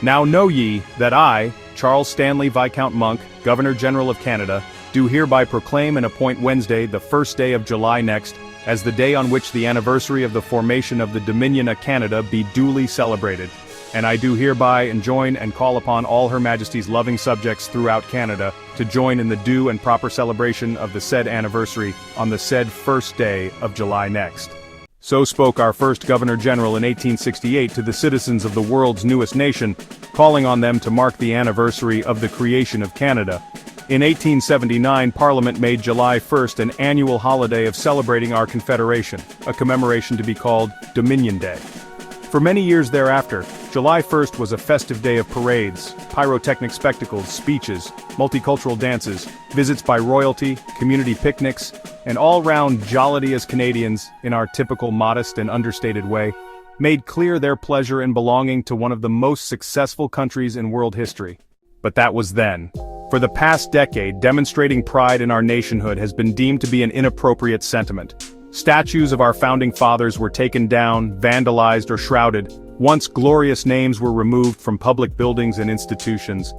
Now know ye, that I, Charles Stanley Viscount Monck, Governor-General of Canada, do hereby proclaim and appoint Wednesday, the 1st day of July next, as the day on which the anniversary of the formation of the Dominion of Canada be duly celebrated. And I do hereby enjoin and call upon all Her Majesty's loving subjects throughout Canada to join in the due and proper celebration of the said anniversary on the said 1st day of July next. So spoke our first Governor-General in 1868 to the citizens of the world's newest nation, calling on them to mark the anniversary of the creation of Canada. In 1879, Parliament made July 1st an annual holiday of celebrating our Confederation, a commemoration to be called Dominion Day. For many years thereafter, July 1st was a festive day of parades, pyrotechnic spectacles, speeches, multicultural dances, visits by royalty, community picnics, and all-round jollity as Canadians, in our typical modest and understated way, made clear their pleasure in belonging to one of the most successful countries in world history. But that was then. For the past decade, demonstrating pride in our nationhood has been deemed to be an inappropriate sentiment. Statues of our founding fathers were taken down, vandalized, or shrouded. Once glorious names were removed from public buildings and institutions.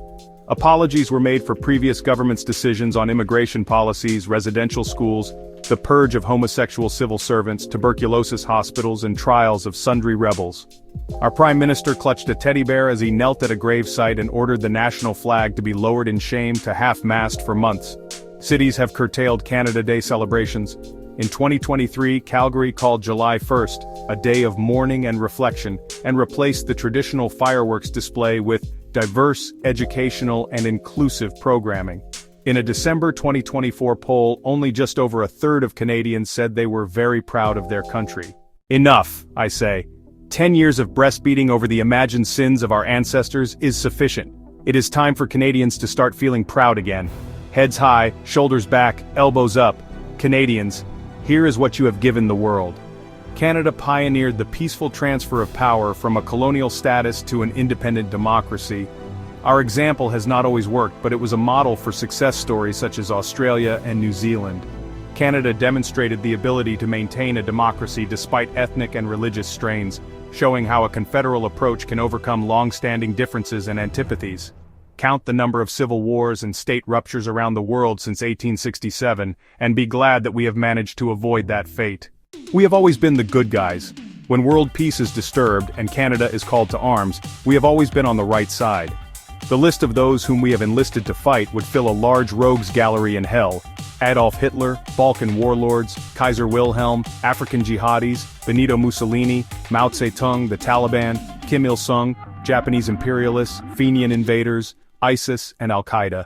Apologies were made for previous governments' decisions on immigration policies, residential schools, the purge of homosexual civil servants, tuberculosis hospitals, and trials of sundry rebels. Our Prime Minister clutched a teddy bear as he knelt at a gravesite and ordered the national flag to be lowered in shame to half-mast for months. Cities have curtailed Canada Day celebrations. In 2023, Calgary called July 1st a day of mourning and reflection, and replaced the traditional fireworks display with diverse, educational, and inclusive programming. In a December 2024 poll, only just over a third of Canadians said they were very proud of their country. Enough, I say. 10 years of breastbeating over the imagined sins of our ancestors is sufficient. It is time for Canadians to start feeling proud again. Heads high, shoulders back, elbows up. Canadians, here is what you have given the world. Canada pioneered the peaceful transfer of power from a colonial status to an independent democracy. Our example has not always worked, but it was a model for success stories such as Australia and New Zealand. Canada demonstrated the ability to maintain a democracy despite ethnic and religious strains, showing how a confederal approach can overcome long-standing differences and antipathies. Count the number of civil wars and state ruptures around the world since 1867, and be glad that we have managed to avoid that fate. We have always been the good guys. When world peace is disturbed and Canada is called to arms, we have always been on the right side. The list of those whom we have enlisted to fight would fill a large rogues gallery in hell. Adolf Hitler, Balkan warlords, Kaiser Wilhelm, African jihadis, Benito Mussolini, Mao Zedong, the Taliban, Kim Il-sung, Japanese imperialists, Fenian invaders, ISIS, and Al-Qaeda.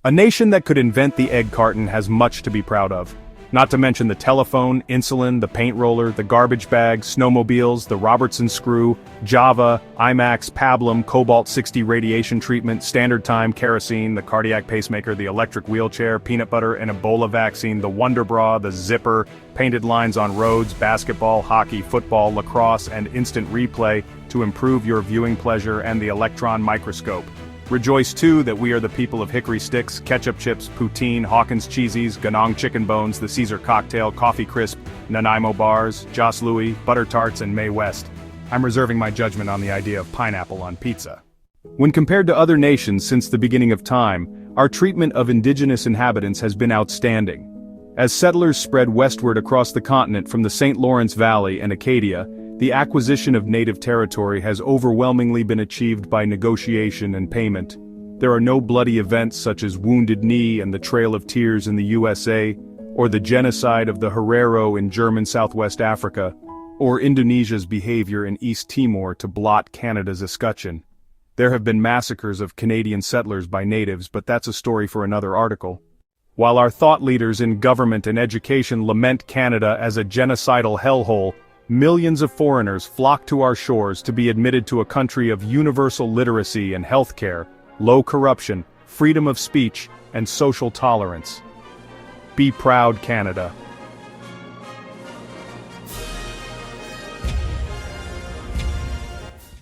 A nation that could invent the egg carton has much to be proud of. Not to mention the telephone, insulin, the paint roller, the garbage bag, snowmobiles, the Robertson screw, Java, IMAX, Pablum, Cobalt-60 radiation treatment, standard time, kerosene, the cardiac pacemaker, the electric wheelchair, peanut butter and Ebola vaccine, the Wonder Bra, the zipper, painted lines on roads, basketball, hockey, football, lacrosse, and instant replay to improve your viewing pleasure, and the electron microscope. Rejoice too that we are the people of hickory sticks, ketchup chips, poutine, Hawkins cheesies, Ganong chicken bones, the Caesar cocktail, coffee crisp, Nanaimo bars, Joss Louis, butter tarts, and Mae West. I'm reserving my judgment on the idea of pineapple on pizza. When compared to other nations since the beginning of time, our treatment of Indigenous inhabitants has been outstanding. As settlers spread westward across the continent from the St. Lawrence Valley and Acadia, the acquisition of native territory has overwhelmingly been achieved by negotiation and payment. There are no bloody events such as Wounded Knee and the Trail of Tears in the USA, or the genocide of the Herero in German Southwest Africa, or Indonesia's behavior in East Timor to blot Canada's escutcheon. There have been massacres of Canadian settlers by natives, but that's a story for another article. While our thought leaders in government and education lament Canada as a genocidal hellhole, millions of foreigners flock to our shores to be admitted to a country of universal literacy and healthcare, low corruption, freedom of speech, and social tolerance. Be proud, Canada.